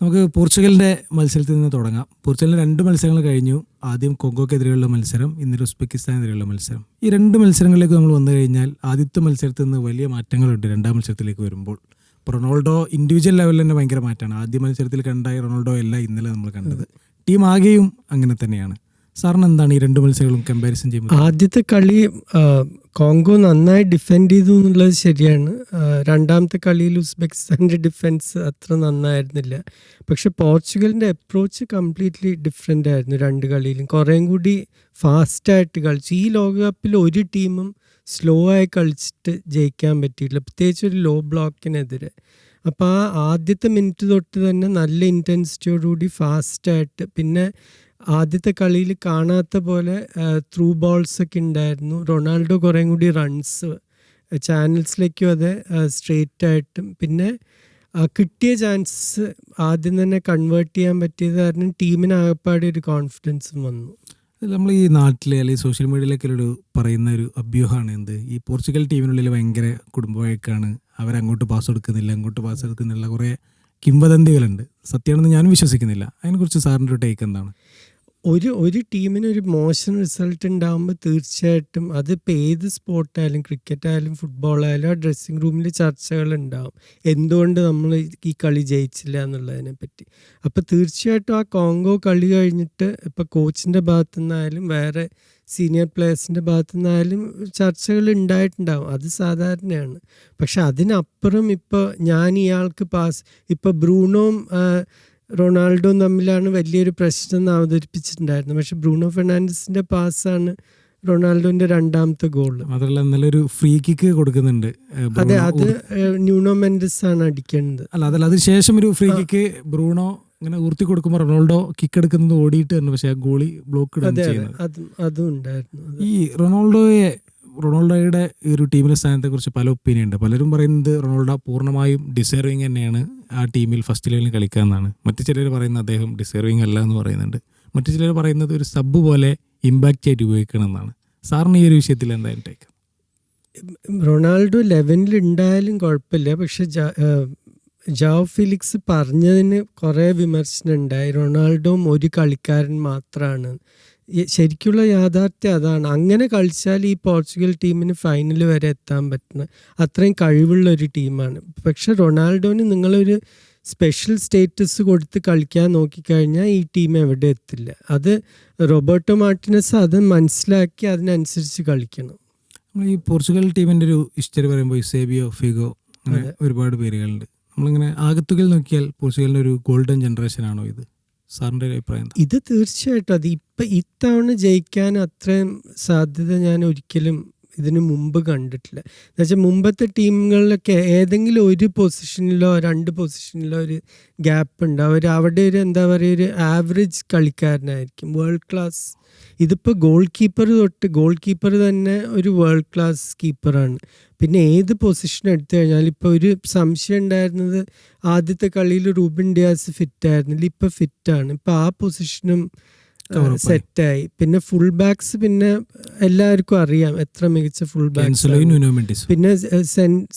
നമുക്ക് പോർച്ചുഗലിൻ്റെ മത്സരത്തിൽ നിന്ന് തുടങ്ങാം. പോർച്ചുഗലിന് 2 മത്സരങ്ങൾ കഴിഞ്ഞു. ആദ്യം കൊങ്കോക്കെതിരെയുള്ള മത്സരം, ഇന്നൊരു ഉസ്ബെക്കിസ്ഥാനെതിരെയുള്ള മത്സരം. ഈ 2 മത്സരങ്ങളിലേക്ക് നമ്മൾ വന്നു കഴിഞ്ഞാൽ ആദ്യത്തെ മത്സരത്തിൽ നിന്ന് വലിയ മാറ്റങ്ങളുണ്ട് രണ്ടാം മത്സരത്തിലേക്ക് വരുമ്പോൾ. ഇപ്പോൾ റൊണാൾഡോ ഇൻഡിവിജ്വൽ ലെവലിൽ തന്നെ ഭയങ്കര മാറ്റമാണ്. ആദ്യ മത്സരത്തിൽ കണ്ടായ റൊണാൾഡോ അല്ല ഇന്നലെ നമ്മൾ കണ്ടത്. ടീം ആകെയും അങ്ങനെ തന്നെയാണ്. സാറിന് എന്താണ് ഈ 2 മത്സരങ്ങളും കമ്പാരിസൺ ചെയ്യുമ്പോൾ? ആദ്യത്തെ കളി കോങ്കോ നന്നായി ഡിഫെൻഡ് ചെയ്തു എന്നുള്ളത് ശരിയാണ്. രണ്ടാമത്തെ കളിയിൽ ഉസ്ബെക്കിസ്ഥാൻ്റെ ഡിഫെൻസ് അത്ര നന്നായിരുന്നില്ല. പക്ഷെ പോർച്ചുഗലിൻ്റെ അപ്രോച്ച് കംപ്ലീറ്റ്ലി ഡിഫറെൻ്റ് ആയിരുന്നു. 2 കളിയിലും കുറേയും കൂടി ഫാസ്റ്റായിട്ട് കളിച്ചു. ഈ ലോകകപ്പിൽ ഒരു ടീമും സ്ലോ ആയി കളിച്ചിട്ട് ജയിക്കാൻ പറ്റിയിട്ടില്ല, പ്രത്യേകിച്ച് ഒരു ലോ ബ്ലോക്കിനെതിരെ. അപ്പോൾ ആ ആദ്യത്തെ മിനിറ്റ് തൊട്ട് തന്നെ നല്ല ഇൻറ്റൻസിറ്റിയോടുകൂടി ഫാസ്റ്റായിട്ട്, പിന്നെ ആദ്യത്തെ കളിയിൽ കാണാത്ത പോലെ ത്രൂ ബോൾസൊക്കെ ഉണ്ടായിരുന്നു. റൊണാൾഡോ കുറേയും കൂടി റൺസ് ചാനൽസിലേക്കും അതെ സ്ട്രെയിറ്റ് ആയിട്ടും, പിന്നെ കിട്ടിയ ചാൻസസ് ആദ്യം തന്നെ കൺവേർട്ട് ചെയ്യാൻ പറ്റിയത് കാരണം ടീമിന് ആകപ്പാടെ ഒരു കോൺഫിഡൻസും വന്നു. നമ്മൾ ഈ നാട്ടിലെ അല്ലെങ്കിൽ സോഷ്യൽ മീഡിയയിലൊക്കെ പറയുന്ന ഒരു അഭ്യൂഹമാണ് എന്ത്, ഈ പോർച്ചുഗൽ ടീമിനുള്ളിൽ ഭയങ്കര കുടുംബവഴക്കാണ്, അവരങ്ങോട്ട് പാസ് കൊടുക്കുന്നില്ല ഇങ്ങോട്ട് പാസ് എടുക്കുന്നില്ല, കുറേ കിംവദന്തികളുണ്ട്. സത്യമാണെന്ന് ഞാൻ വിശ്വസിക്കുന്നില്ല. അതിനെക്കുറിച്ച് സാറിൻ്റെ ഒരു ടേക്ക് എന്താണ്? ഒരു ടീമിനൊരു മോശം റിസൾട്ട് ഉണ്ടാകുമ്പോൾ തീർച്ചയായിട്ടും അതിപ്പോൾ ഏത് സ്പോർട്ടായാലും, ക്രിക്കറ്റ് ആയാലും ഫുട്ബോൾ ആയാലും, ആ ഡ്രസ്സിങ് റൂമിൽ ചർച്ചകളുണ്ടാവും എന്തുകൊണ്ട് നമ്മൾ ഈ കളി ജയിച്ചില്ല എന്നുള്ളതിനെ പറ്റി. അപ്പോൾ തീർച്ചയായിട്ടും ആ കോങ്കോ കളി കഴിഞ്ഞിട്ട് ഇപ്പോൾ കോച്ചിൻ്റെ ഭാഗത്തു നിന്നായാലും വേറെ സീനിയർ പ്ലേയേഴ്സിൻ്റെ ഭാഗത്തു നിന്നായാലും ചർച്ചകൾ ഉണ്ടായിട്ടുണ്ടാവും, അത് സാധാരണയാണ്. പക്ഷെ അതിനപ്പുറം ഇപ്പോൾ ഞാൻ ഇയാൾക്ക് പാസ്, ഇപ്പോൾ ബ്രൂണോയും റൊണാൾഡോയും തമ്മിലാണ് വലിയൊരു പ്രശ്നം അവതരിപ്പിച്ചിട്ടുണ്ടായിരുന്നു. പക്ഷെ ബ്രൂണോ ഫെർണാണ്ടസിന്റെ പാസ്സാണ് റൊണാൾഡോന്റെ 2ാമത്തെ ഗോൾ. അതല്ല, നല്ലൊരു ഫ്രീ കിക്ക് കൊടുക്കുന്നുണ്ട്. അതെ, അത് ന്യൂനോ മെൻഡസ് ആണ് അടിക്കേണ്ടത്. അതല്ല, അതിനുശേഷം ഒരു ഫ്രീ കിക്ക് ബ്രൂണോ ഇങ്ങനെ ഊർത്തി കൊടുക്കുമ്പോൾ റൊണാൾഡോ കിക്ക് എടുക്കുന്നത് ഓടിയിട്ട് തന്നെ, പക്ഷെ ആ ഗോളി ബ്ലോക്ക് ഇടുകയാണ്. അതും ഉണ്ടായിരുന്നു. ഈ റൊണാൾഡോയുടെ ഈ ഒരു ടീമിലെ സ്ഥാനത്തെ കുറിച്ച് പല ഒപ്പീനിയൻ ഉണ്ട്. പലരും പറയുന്നത് റൊണാൾഡോ പൂർണ്ണമായും ഡിസേർവിങ് തന്നെയാണ് ആ ടീമിൽ ഫസ്റ്റ് ലെവലിൽ കളിക്കാമെന്നാണ്. മറ്റു ചിലർ പറയുന്നത് അദ്ദേഹം ഡിസേർവിങ് അല്ല എന്ന് പറയുന്നുണ്ട്. മറ്റു ചിലർ പറയുന്നത് ഒരു സബ് പോലെ ഇമ്പാക്റ്റ് ആയിട്ട് ഉപയോഗിക്കണം എന്നാണ്. സാറിന് ഈ ഒരു വിഷയത്തിൽ എന്തായാലും ടേക്ക്? റൊണാൾഡോ 11 ഉണ്ടായാലും കുഴപ്പമില്ല, പക്ഷെ ജാവോ ഫിലിക്സ് പറഞ്ഞതിന് കുറേ വിമർശനം ഉണ്ടായി. റൊണാൾഡോയും ഒരു കളിക്കാരൻ മാത്രമാണ്. ശരിക്കുള്ള യാഥാർത്ഥ്യം അതാണ്. അങ്ങനെ കളിച്ചാൽ ഈ പോർച്ചുഗൽ ടീമിന് ഫൈനൽ വരെ എത്താൻ പറ്റുന്ന അത്രയും കഴിവുള്ള ഒരു ടീമാണ്. പക്ഷെ റൊണാൾഡോന് നിങ്ങളൊരു സ്പെഷ്യൽ സ്റ്റേറ്റസ് കൊടുത്ത് കളിക്കാൻ നോക്കിക്കഴിഞ്ഞാൽ ഈ ടീം എവിടെ എത്തില്ല. അത് റോബർട്ടോ മാർട്ടിനസ് അത് മനസ്സിലാക്കി അതിനനുസരിച്ച് കളിക്കണം. നമ്മൾ ഈ പോർച്ചുഗൽ ടീമിൻ്റെ ഒരു ഹിസ്റ്ററി പറയുമ്പോൾ യുസേബിയോ, ഫിഗോ, അങ്ങനെ ഒരുപാട് പേരുകളുണ്ട്. നമ്മളിങ്ങനെ ആകത്തുകയിൽ നോക്കിയാൽ പോർച്ചുഗലിൻ്റെ ഒരു ഗോൾഡൻ ജനറേഷൻ ആണോ ഇത്? സാറിൻ്റെ അഭിപ്രായം? ഇത് തീർച്ചയായിട്ടും അത് ഇത്തവണ ജയിക്കാൻ അത്രയും സാധ്യത ഞാൻ ഒരിക്കലും ഇതിനു മുമ്പ് കണ്ടിട്ടില്ല. എന്നുവെച്ചാൽ മുമ്പത്തെ ടീമുകളിലൊക്കെ ഏതെങ്കിലും ഒരു പൊസിഷനിലോ 2 പൊസിഷനിലോ ഒരു ഗ്യാപ്പ് ഉണ്ട്. അവിടെ ഒരു എന്താ പറയുക, ഒരു ആവറേജ് കളിക്കാരനായിരിക്കും, വേൾഡ് ക്ലാസ്. ഇതിപ്പോൾ ഗോൾ കീപ്പർ തന്നെ ഒരു വേൾഡ് ക്ലാസ് കീപ്പറാണ്. പിന്നെ ഏത് പൊസിഷൻ എടുത്തു കഴിഞ്ഞാൽ ഇപ്പോൾ ഒരു സംശയം ഉണ്ടായിരുന്നത് ആദ്യത്തെ കളിയിൽ റൂബൻ ഡിയാസ് ഫിറ്റായിരുന്നില്ല, ഇപ്പോൾ ഫിറ്റാണ്. ഇപ്പോൾ ആ പൊസിഷനും സെറ്റായി. പിന്നെ ഫുൾ ബാക്സ് പിന്നെ എല്ലാവർക്കും അറിയാം എത്ര മികച്ച ഫുൾ ബാക്സ്. പിന്നെ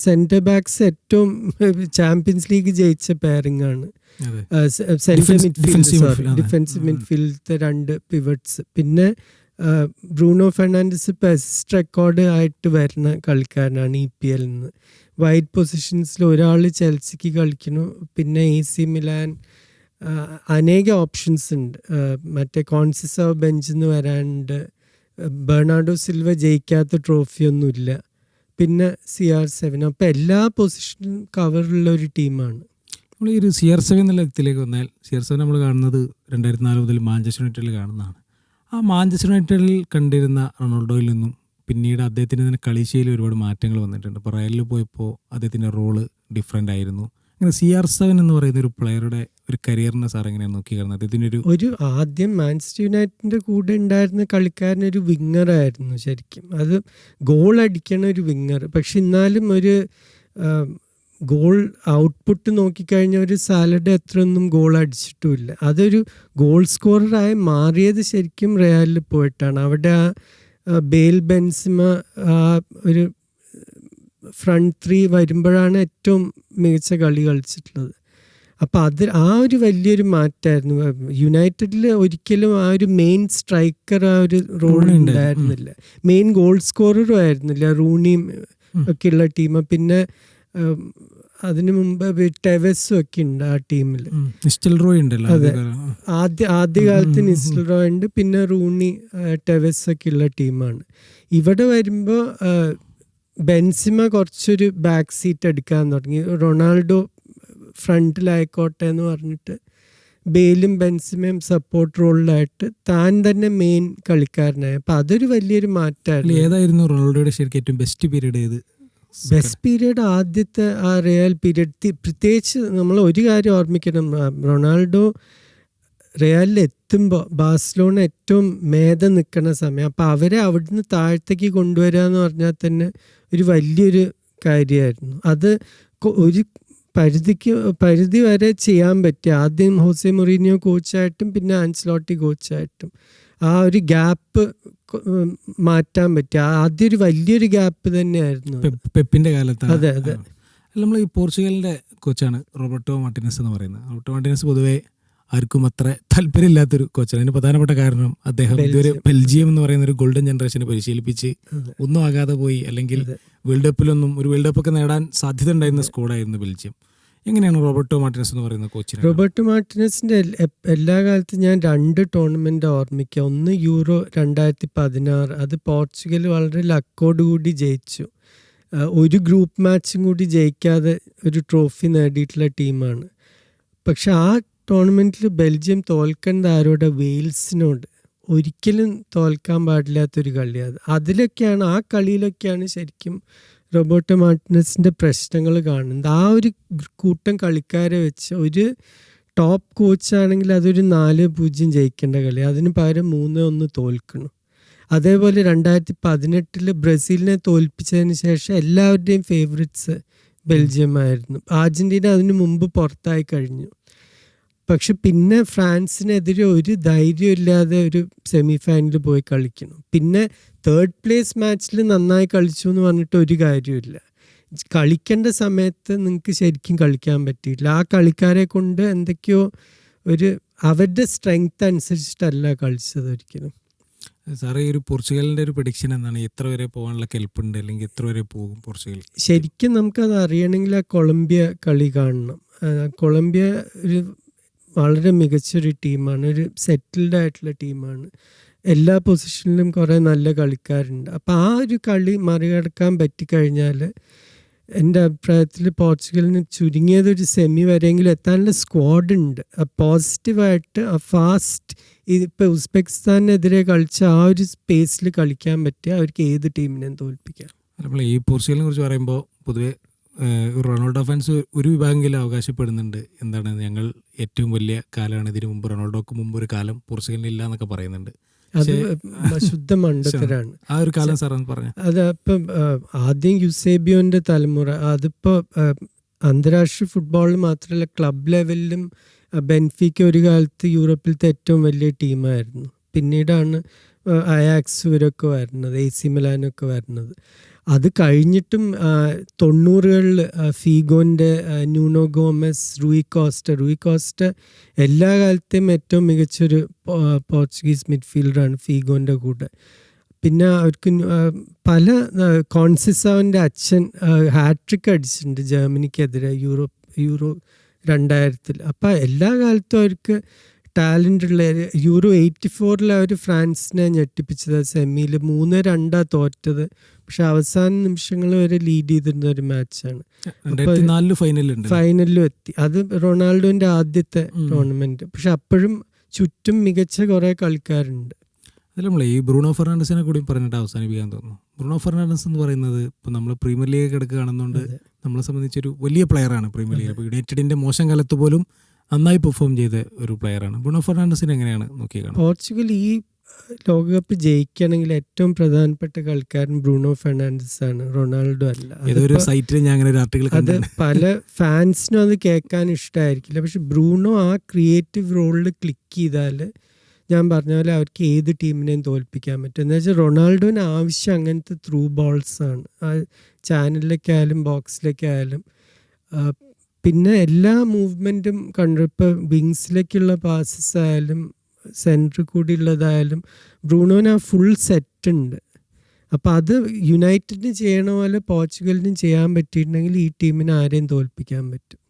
സെന്റർ ബാക്സ് ഏറ്റവും ചാമ്പ്യൻസ് ലീഗ് ജയിച്ച പെയറിംഗ് ആണ്. ഡിഫൻസീവ് മിഡ്ഫീൽഡത്തെ 2 പിവറ്റ്സ്. പിന്നെ ബ്രൂണോ ഫെർണാണ്ടസ് ഇപ്പോൾ അസിസ്റ്റ് റെക്കോർഡ് ആയിട്ട് വരുന്ന കളിക്കാരനാണ് EPL നിന്ന്. വൈഡ് പൊസിഷൻസിൽ ഒരാൾ ചെൽസിക്ക് കളിക്കുന്നു, പിന്നെ AC മിലാൻ, അനേക ഓപ്ഷൻസ് ഉണ്ട്. മറ്റേ കോൺസിസോ ബെഞ്ചിൽ നിന്ന് വരാനുണ്ട്. ബെർണാർഡോ സിൽവ ജയിക്കാത്ത ട്രോഫിയൊന്നുമില്ല. പിന്നെ CR7. അപ്പോൾ എല്ലാ പൊസിഷനും കവറുള്ള ഒരു ടീമാണ്. നമ്മൾ ഈ ഒരു CR7 എന്നുള്ള വ്യക്തിയിലേക്ക് വന്നാൽ, CR7 നമ്മൾ കാണുന്നത് 2004 മുതൽ മാഞ്ചസ്റ്റർ യുണൈറ്റഡിൽ കാണുന്നതാണ്. ആ മാഞ്ചസ്റ്റർ യുണൈറ്റഡിൽ കണ്ടിരുന്ന റൊണാൾഡോയിൽ നിന്നും പിന്നീട് അദ്ദേഹത്തിൻ്റെ തന്നെ കളിശൈലിയിൽ ഒരുപാട് മാറ്റങ്ങൾ വന്നിട്ടുണ്ട്. ഇപ്പോൾ റയലിൽ പോയപ്പോൾ അദ്ദേഹത്തിൻ്റെ റോള് ഡിഫറെൻ്റ് ആയിരുന്നു. അങ്ങനെ CR7 എന്ന് പറയുന്ന ഒരു പ്ലെയറുടെ ഒരു കരിയറിനെ സാർ എങ്ങനെയാണ് നോക്കി കാണുന്നത്? അദ്ദേഹത്തിൻ്റെ ഒരു ആദ്യം മാഞ്ചസ്റ്റർ യുണൈറ്റഡിൻ്റെ കൂടെ ഉണ്ടായിരുന്ന കളിക്കാരനൊരു വിങ്ങറായിരുന്നു ശരിക്കും. അത് ഗോൾ അടിക്കണ ഒരു വിങ്ങർ. പക്ഷെ എന്നാലും ഒരു ഗോൾ ഔട്ട്പുട്ട് നോക്കിക്കഴിഞ്ഞാൽ ഒരു സാലഡ് എത്രയൊന്നും ഗോൾ അടിച്ചിട്ടുമില്ല. അതൊരു ഗോൾ സ്കോററായി മാറിയത് ശരിക്കും റയലിൽ പോയിട്ടാണ്. അവിടെ ബേൽ, ബെൻസിമ ഒരു ഫ്രണ്ട് 3 വരുമ്പോഴാണ് ഏറ്റവും മികച്ച കളി കളിച്ചിട്ടുള്ളത്. അപ്പം ആ ഒരു വലിയൊരു മാറ്റമായിരുന്നു. യുണൈറ്റഡിൽ ഒരിക്കലും ആ ഒരു മെയിൻ സ്ട്രൈക്കർ ആ ഒരു റോൾ ഉണ്ടായിരുന്നില്ല, മെയിൻ ഗോൾ സ്കോററും ആയിരുന്നില്ല ആയിരുന്നില്ല ഒക്കെയുള്ള ടീം. പിന്നെ അതിനു മുമ്പ് ടെവസും ഒക്കെ ഉണ്ട് ആ ടീമിൽ. അതെ, ആദ്യകാലത്ത് നിസ്റ്റൽറോയ് ഉണ്ട്, പിന്നെ റൂണി, ടെവസ് ഒക്കെ ഉള്ള ടീമാണ്. ഇവിടെ വരുമ്പോൾ ബെൻസിമ കുറച്ചൊരു ബാക്ക് സീറ്റ് എടുക്കാൻ തുടങ്ങി. റൊണാൾഡോ ഫ്രണ്ടിലായിക്കോട്ടെ എന്ന് പറഞ്ഞിട്ട് ബേലും ബെൻസിമയും സപ്പോർട്ട് റോളിലായിട്ട് താൻ തന്നെ മെയിൻ കളിക്കാരനായി. അപ്പം അതൊരു വലിയൊരു മാറ്റമായിരുന്നു. ഏതായിരുന്നു റൊണാൾഡോയുടെ ശരിക്കും ഏറ്റവും ബെസ്റ്റ് പീരീഡ്? ഏത് ബെസ്റ്റ് പീരീഡ്? ആദ്യത്തെ ആ റിയൽ പീരീഡ്. പ്രത്യേകിച്ച് നമ്മൾ ഒരു കാര്യം ഓർമ്മിക്കണം, റൊണാൾഡോ റിയലിൽ എത്തുമ്പോൾ ബാഴ്സലോണ ഏറ്റവും മേധം നിൽക്കുന്ന സമയം. അപ്പം അവരെ അവിടുന്ന് താഴത്തേക്ക് കൊണ്ടുവരിക എന്ന് പറഞ്ഞാൽ തന്നെ ഒരു വലിയൊരു കാര്യമായിരുന്നു. അത് ഒരു പരിധി വരെ ചെയ്യാൻ പറ്റി. ആദ്യം ഹോസെ മൊറീനിയോ കോച്ചായിട്ടും പിന്നെ ആൻസലോട്ടി കോച്ചായിട്ടും ആ ഒരു ഗ്യാപ്പ് മാറ്റാൻ പറ്റി. ആദ്യം ഒരു വലിയൊരു ഗ്യാപ്പ് തന്നെയായിരുന്നു പെപ്പിന്റെ കാലത്ത്. അതെ അതെ. നമ്മൾ ഈ പോർച്ചുഗലിന്റെ കോച്ചാണ് റോബർട്ടോ മാർട്ടിനസ് എന്ന് പറയുന്നത്. റോബർട്ടോ മാർട്ടിനസ് പൊതുവെ ആർക്കും അത്ര താല്പര്യമില്ലാത്തൊരു കോച്ചാണ്. അതിന് പ്രധാനപ്പെട്ട കാരണം അദ്ദേഹം ഇതുവരെ ബെൽജിയം എന്ന് പറയുന്ന ഒരു ഗോൾഡൻ ജനറേഷനെ പരിശീലിപ്പിച്ച് ഒന്നും ആകാതെ പോയി, അല്ലെങ്കിൽ വേൾഡ് കപ്പിലൊന്നും ഒരു വേൾഡ് കപ്പ് ഒക്കെ നേടാൻ സാധ്യത ഉണ്ടായിരുന്ന സ്ക്വാഡായിരുന്നു ബെൽജിയം. എങ്ങനെയാണ് റോബർട്ടോ മാർട്ടിനസ് എന്ന് പറയുന്ന കോച്ചിനെ? റോബർട്ടോ മാർട്ടിനസിന്റെ എല്ലാ കാലത്തും ഞാൻ 2 ടൂർണമെന്റ് ഓർമ്മിക്കുക. ഒന്ന് യൂറോ 2016, അത് പോർച്ചുഗൽ വളരെ ലക്കോടുകൂടി ജയിച്ചു. ഒരു ഗ്രൂപ്പ് മാച്ചും കൂടി ജയിക്കാതെ ഒരു ട്രോഫി നേടിയിട്ടുള്ള ടീമാണ്. പക്ഷെ ആ ടൂർണമെന്റിൽ ബെൽജിയം തോൽക്കേണ്ട ആരോടെ? വെയിൽസിനോട്. ഒരിക്കലും തോൽക്കാൻ പാടില്ലാത്തൊരു കളിയാണ്. അതിലൊക്കെയാണ്, ആ കളിയിലൊക്കെയാണ് ശരിക്കും റോബർട്ടോ മാർട്ടിനസിൻ്റെ പ്രശ്നങ്ങൾ കാണുന്നത്. ആ ഒരു കൂട്ടം കളിക്കാരെ വെച്ച് ഒരു ടോപ്പ് കോച്ചാണെങ്കിൽ അതൊരു 4-0 ജയിക്കേണ്ട കളി, അതിന് പകരം 3-1 തോൽക്കണം. അതേപോലെ 2018 ബ്രസീലിനെ തോൽപ്പിച്ചതിന് ശേഷം എല്ലാവരുടെയും ഫേവറേറ്റ്സ് ബെൽജിയം ആയിരുന്നു. അർജന്റീന അതിനു മുമ്പ് പുറത്തായി കഴിഞ്ഞു. പക്ഷെ പിന്നെ ഫ്രാൻസിനെതിരെ ഒരു ധൈര്യമില്ലാതെ ഒരു സെമി ഫൈനലിൽ പോയി കളിക്കണം. പിന്നെ 3rd പ്ലേസ് മാച്ചിൽ നന്നായി കളിച്ചു എന്ന് പറഞ്ഞിട്ട് ഒരു കാര്യമില്ല. കളിക്കേണ്ട സമയത്ത് നിങ്ങൾക്ക് ശരിക്കും കളിക്കാൻ പറ്റിയില്ല. ആ കളിക്കാരെ കൊണ്ട് എന്തൊക്കെയോ അവരുടെ സ്ട്രെങ്ത് അനുസരിച്ചിട്ടല്ല കളിച്ചത് ഒരിക്കലും. സാറേ, ഈ ഒരു പോർച്ചുഗലിന്റെ ഒരു പ്രഡിക്ഷൻ എന്താണ്? എത്ര വരെ പോകാനുള്ള കെൽപ്പുണ്ട്, അല്ലെങ്കിൽ എത്ര വരെ പോകും പോർച്ചുഗൽ? ശരിക്കും നമുക്കത് അറിയണമെങ്കിൽ ആ കൊളംബിയ കളി കാണണം. കൊളംബിയ ഒരു വളരെ മികച്ചൊരു ടീമാണ്, ഒരു സെറ്റിൽഡ് ആയിട്ടുള്ള ടീമാണ്. എല്ലാ പൊസിഷനിലും കുറേ നല്ല കളിക്കാരുണ്ട്. അപ്പോൾ ആ ഒരു കളി മറികടക്കാൻ പറ്റിക്കഴിഞ്ഞാൽ എൻ്റെ അഭിപ്രായത്തിൽ പോർച്ചുഗലിന് ചുരുങ്ങിയതൊരു സെമി വരെയെങ്കിലും എത്താനുള്ള സ്ക്വാഡ് ഉണ്ട്. പോസിറ്റീവായിട്ട് ഫാസ്റ്റ് ഇപ്പോൾ ഉസ്ബെക്കിസ്ഥാനെതിരെ കളിച്ച ആ ഒരു സ്പേസിൽ കളിക്കാൻ പറ്റിയ അവർക്ക് ഏത് ടീമിനെയും തോൽപ്പിക്കാം. നമ്മൾ ഈ പോർച്ചുഗലിനെ കുറിച്ച് പറയുമ്പോൾ പൊതുവെ റൊണാൾഡോ ഫാൻസ് ഒരു വിഭാഗമെങ്കിലും അവകാശപ്പെടുന്നുണ്ട്, എന്താണ്, ഞങ്ങൾ ഏറ്റവും വലിയ കാലമാണ്, ഇതിനു മുമ്പ് റൊണാൾഡോക്ക് മുമ്പ് ഒരു കാലം പോർച്ചുഗലിന് ഇല്ല എന്നൊക്കെ പറയുന്നുണ്ട്. അത് ശുദ്ധ മണ്ടത്തരാണ്. ആ ഒരു കാലം സാർ പറഞ്ഞു. അതിപ്പം ആദ്യം യുസേബിയോന്റെ തലമുറ, അതിപ്പോ അന്താരാഷ്ട്ര ഫുട്ബോളിൽ മാത്രമല്ല ക്ലബ് ലെവലിലും ബെൻഫിക്ക ഒരു കാലത്ത് യൂറോപ്പിലത്തെ ഏറ്റവും വലിയ ടീമായിരുന്നു. പിന്നീടാണ് അയാക്സ് ഇവരൊക്കെ വരുന്നത്, AC മിലാനൊക്കെ വരുന്നത്. അത് കഴിഞ്ഞിട്ടും 90കളിൽ ഫീഗോൻ്റെ, ന്യൂനോ ഗോമസ്, റൂയി കോസ്റ്റ എല്ലാ കാലത്തെയും ഏറ്റവും മികച്ചൊരു പോർച്ചുഗീസ് മിഡ്ഫീൽഡറാണ് ഫീഗോൻ്റെ കൂടെ. പിന്നെ അവർക്ക് പല കോൺസിസാവിൻ്റെ അച്ഛൻ ഹാട്രിക് അടിച്ചിട്ടുണ്ട് ജർമ്മനിക്കെതിരെ യൂറോ 2000. അപ്പം എല്ലാ കാലത്തും അവർക്ക് ടാലൻ്റ് ഉള്ള. യൂറോ 84 അവർ ഫ്രാൻസിനെ ഞെട്ടിപ്പിച്ചത് സെമിയിൽ 3-2 തോറ്റത്. പക്ഷെ അവസാന നിമിഷങ്ങൾ വരെ ലീഡ് ചെയ്തിരുന്ന ഒരു മാച്ചാണ്. ഫൈനലിലും എത്തി. അത് റൊണാൾഡോന്റെ ആദ്യത്തെ ടൂർണമെന്റ്. പക്ഷെ അപ്പോഴും ചുറ്റും മികച്ച കുറെ കളിക്കാരുണ്ട്. അതിൽ നമ്മൾ ഈ ബ്രൂണോ ഫെർണാണ്ടസിനെ കൂടി പറഞ്ഞിട്ട് അവസാനിപ്പിക്കാൻ തോന്നുന്നു. ബ്രൂണോ ഫെർണാണ്ടസ് എന്ന് പറയുന്നത് ഇപ്പോൾ നമ്മൾ പ്രീമിയർ ലീഗ് കിടക്കുകയാണെന്നുകൊണ്ട് നമ്മളെ സംബന്ധിച്ചൊരു വലിയ പ്ലെയറാണ് പ്രീമിയർ ലീഗ്. അപ്പോൾ യുണൈറ്റഡിന്റെ മോശം കാലത്ത് പോലും നന്നായി പെർഫോം ചെയ്ത ഒരു പ്ലെയറാണ്. ബ്രൂണോ ഫെർണാണ്ടസിനെ എങ്ങനെയാണ് നോക്കിയാണ്? പോർച്ചുഗൽ ഈ ലോകകപ്പ് ജയിക്കുകയാണെങ്കിൽ ഏറ്റവും പ്രധാനപ്പെട്ട കളിക്കാരൻ ബ്രൂണോ ഫെർണാണ്ടസ് ആണ്, റൊണാൾഡോ അല്ല. അത് പല ഫാൻസിനും അത് കേൾക്കാൻ ഇഷ്ടമായിരിക്കില്ല. പക്ഷെ ബ്രൂണോ ആ ക്രിയേറ്റീവ് റോളിൽ ക്ലിക്ക് ചെയ്താൽ ഞാൻ പറഞ്ഞ പോലെ അവർക്ക് ഏത് ടീമിനെയും തോൽപ്പിക്കാൻ പറ്റും. എന്ന് വെച്ചാൽ റൊണാൾഡോന് ആവശ്യം അങ്ങനത്തെ ത്രൂ ബോൾസ് ആണ്. ആ ചാനലിലേക്കായാലും ബോക്സിലേക്കായാലും പിന്നെ എല്ലാ മൂവ്മെൻറ്റും കണ്ടു. ഇപ്പോൾ വിങ്സിലേക്കുള്ള പാസസ് ആയാലും സെൻറ്ററിൽ കൂടി ഉള്ളതായാലും ബ്രൂണോന് ആ ഫുൾ സെറ്റ് ഉണ്ട്. അപ്പോൾ അത് യുണൈറ്റഡിന് ചെയ്യണ പോലെ പോർച്ചുഗലിനും ചെയ്യാൻ പറ്റിയിട്ടുണ്ടെങ്കിൽ ഈ ടീമിനെ ആരെയും തോൽപ്പിക്കാൻ പറ്റും.